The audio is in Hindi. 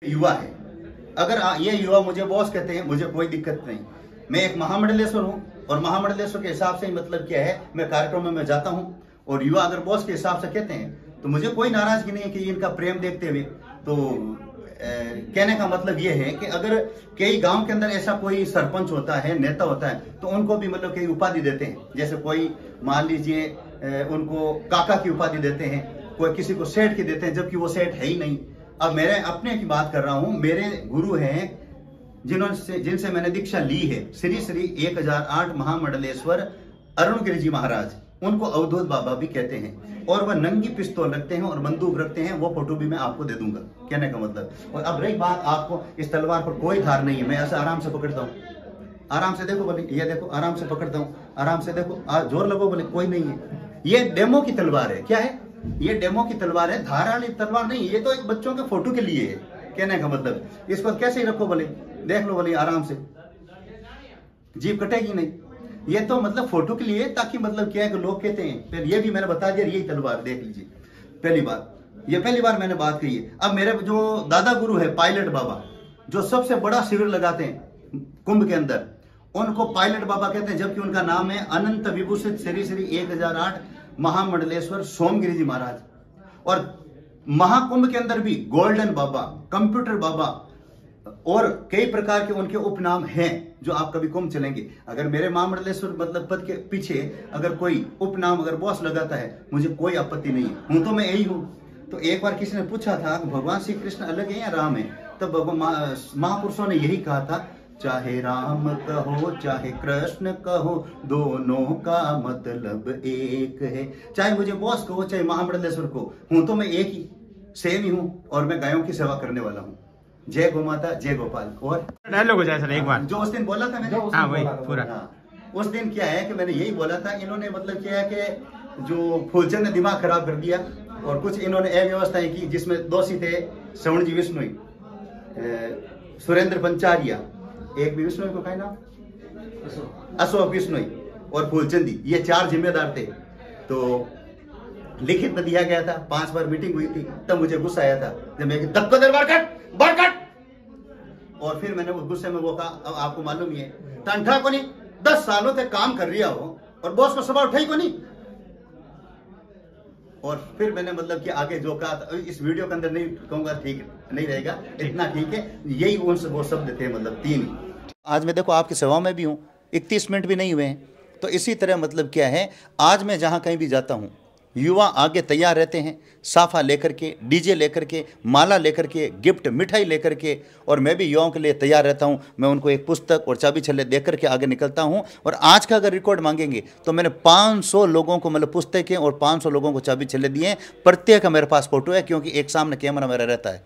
युवा है, अगर ये युवा मुझे बॉस कहते हैं, मुझे कोई दिक्कत नहीं। मैं एक महामंडलेश्वर हूँ और महामंडलेश्वर के हिसाब से मतलब क्या है, मैं कार्यक्रमों में जाता हूँ और युवा अगर बॉस के हिसाब से कहते हैं तो मुझे कोई नाराजगी नहीं है कि इनका प्रेम देखते हुए। तो कहने का मतलब ये है कि अगर कई गांव के अंदर ऐसा कोई सरपंच होता है, नेता होता है, तो उनको भी मतलब कई उपाधि देते हैं। जैसे कोई मान लीजिए उनको काका की उपाधि देते हैं, कोई किसी को सेठ की देते हैं, जबकि वो सेठ है ही नहीं। अब मेरे अपने की बात कर रहा हूं, मेरे गुरु हैं जिनसे मैंने दीक्षा ली है, श्री श्री 1008 महामंडलेश्वर अरुणगिरी जी महाराज, उनको अवधूत बाबा भी कहते हैं। और वह नंगी पिस्तौल रखते हैं और बंदूक रखते हैं, वो फोटो भी मैं आपको दे दूंगा। कहने का मतलब, और अब रही बात, आपको इस तलवार पर कोई धार नहीं है, मैं ऐसे आराम से पकड़ता हूँ, आराम से देखो बोले, ये देखो आराम से पकड़ता हूँ, आराम से देखो, जोर लगो बोले, कोई नहीं है। ये डेमो की तलवार है। क्या है ये? डेमो की तलवार है, धार वाली तलवार नहीं। ये तो एक बच्चों के फोटो के लिए है। कहने का मतलब, इसको कैसे ही रखो बोले, देख लो बोले आराम से, जीभ कटेगी नहीं। ये तो मतलब फोटो के लिए, ताकि मतलब क्या है कि लोग कहते हैं। फिर ये भी मैंने बता दिया, यही तलवार देख लीजिए। पहली बात, ये पहली बार मैंने बात कही है। अब मेरे जो दादा गुरु है पायलट बाबा, जो सबसे बड़ा शिविर लगाते हैं कुंभ के अंदर, उनको पायलट बाबा कहते हैं, जबकि उनका नाम है अनंत विभूषित श्री श्री 1008 महामंडलेश्वर सोमगिरी जी महाराज। और महाकुंभ के अंदर भी गोल्डन बाबा, कंप्यूटर बाबा और कई प्रकार के उनके उपनाम हैं, जो आप कभी कुंभ चलेंगे। अगर मेरे महामंडलेश्वर मतलब पद के पीछे अगर कोई उपनाम अगर बॉस लगाता है, मुझे कोई आपत्ति नहीं है, हूं तो मैं यही हूं। तो एक बार किसी ने पूछा था भगवान श्री कृष्ण अलग है या राम है, तब महापुरुषों ने यही कहा था, चाहे राम कहो चाहे कृष्ण कहो, दोनों का मतलब एक है। चाहे मुझे बॉस कहो चाहे महामंडलेश्वर को, हूं तो मैं एक ही, सेम ही हूं, और मैं गायों की सेवा करने वाला हूं। जय गौ माता, जय गोपाल। और डायलॉग हो जाए सर एक बार, जो उस दिन बोला था मैंने, हाँ वही पूरा। हाँ, उस दिन क्या है कि मैंने यही बोला था। इन्होंने मतलब क्या है कि जो फूलचंद ने दिमाग खराब कर दिया, और कुछ इन्होंने अव्यवस्थाएं की, जिसमें दोषी थे श्रवण जी विष्णु, सुरेंद्र पंचारिया, एक भी विष्णु को कहा ना, अशोक विष्णु और फूलचंदी, ये 4 जिम्मेदार थे। तो लिखित में दिया गया था, 5 बार मीटिंग हुई थी, तब मुझे गुस्सा आया था, जब मैं धक्को दे बार कट। और फिर मैंने उस गुस्से में वो कहा, अब आपको मालूम ही है, तंठा को नहीं 10 सालों से काम कर रहा हो और बॉस को सवाल उठाई को नहीं। और फिर मैंने मतलब कि आगे जो कहा, इस वीडियो के अंदर नहीं कहूंगा, ठीक नहीं रहेगा, इतना ठीक है। यही उनसे वो शब्द थे, मतलब 3। आज मैं देखो आपकी सेवा में भी हूँ, 31 मिनट भी नहीं हुए हैं। तो इसी तरह मतलब क्या है, आज मैं जहाँ कहीं भी जाता हूँ, युवा आगे तैयार रहते हैं, साफा लेकर के, डीजे लेकर के, माला लेकर के, गिफ्ट मिठाई लेकर के, और मैं भी युवाओं के लिए तैयार रहता हूं। मैं उनको एक पुस्तक और चाबी छल्ले दे करके आगे निकलता हूं। और आज का अगर रिकॉर्ड मांगेंगे तो मैंने 500 लोगों को मतलब पुस्तकें और 500 लोगों को चाबी छल्ले दिए हैं। प्रत्येक का मेरे पास फोटो है, क्योंकि एक सामने कैमरा मेरा रहता है।